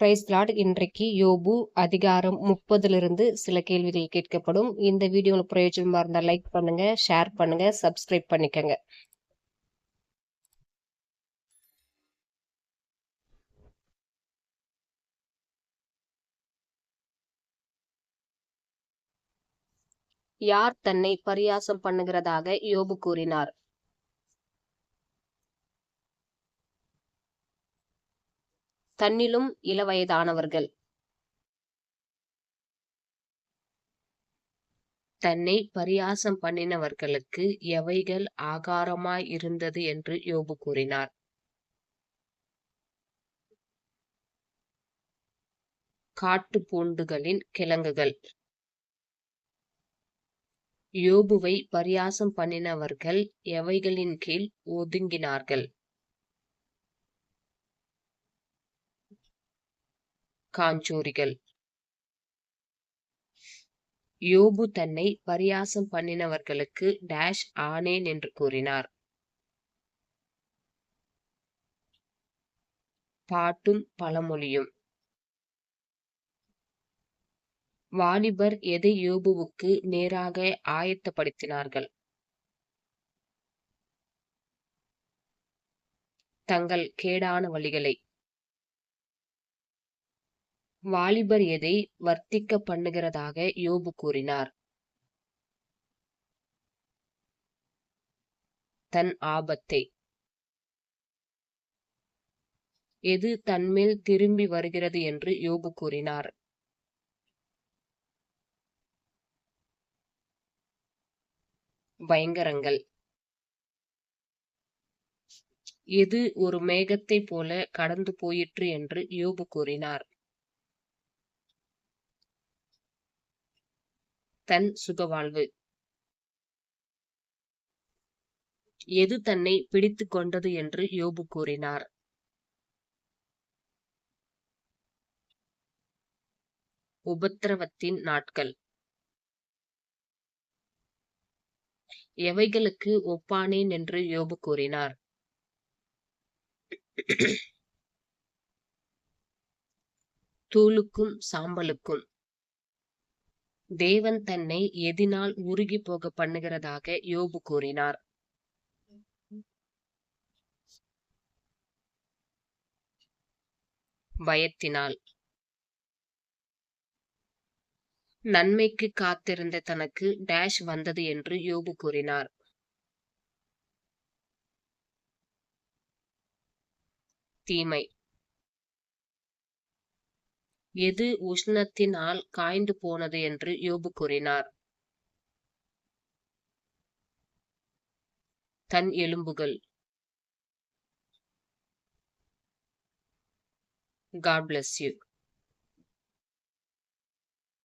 Price Lord. இன்றைக்கு யோபு அதிகாரம் 30 சில கேள்விகள் கேட்கப்படும். இந்த வீடியோ உங்களுக்கு பிரயோஜனமா இருந்தா லைக் பண்ணுங்க, ஷேர் பண்ணுங்க, சப்ஸ்கிரைப் பண்ணிக்கங்க. யார் தன்னை பரியாசம் பண்ணுகிறதாக யோபு கூறினார்? தன்னிலும் இளவயதானவர்கள். தன்னை பரியாசம் பண்ணினவர்களுக்கு எவைகள் ஆகாரமாய் இருந்தது என்று யோபு கூறினார்? காட்டு பூண்டுகளின் கிழங்குகள். யோபுவை பரியாசம் பண்ணினவர்கள் எவைகளின் கீழ் ஒதுங்கினார்கள்? காஞ்சூரிகள். யோபு தன்னை பரியாசம் பண்ணினவர்களுக்கு டேஷ் ஆனேன் என்று கூறினார்? பாட்டும் பழமொழியும். வாலிபர் எதை யோபுவுக்கு நேராக ஆயத்தப்படுத்தினார்கள்? தங்கள் கேடான வழிகளை. வாலிபர் எதை வர்த்திக்க பண்ணுகிறதாக யோபு கூறினார்? தன் ஆபத்தை. எது தன்மேல் திரும்பி வருகிறது என்று யோபு கூறினார்? பயங்கரங்கள். எது ஒரு மேகத்தை போல கடந்து போயிற்று என்று யோபு கூறினார்? தன் சுகவாழ்வு. எது தன்னை பிடித்து கொண்டது என்று யோபு கூறினார்? உபத்திரவத்தின் நாட்கள். எவைகளுக்கு ஒப்பானேன் என்று யோபு கூறினார்? தூளுக்கும் சாம்பலுக்கும். தேவன் தன்னை எதினால் உருகி போக பண்ணுகிறதாக யோபு கூறினார்? பயத்தினால். நன்மைக்கு காத்திருந்த தனக்கு டேஷ் வந்தது என்று யோபு கூறினார்? தீமை. எது உஷ்ணத்தினால் காய்ந்து போனது என்று யோபு கூறினார்? தன் எலும்புகள். God bless you.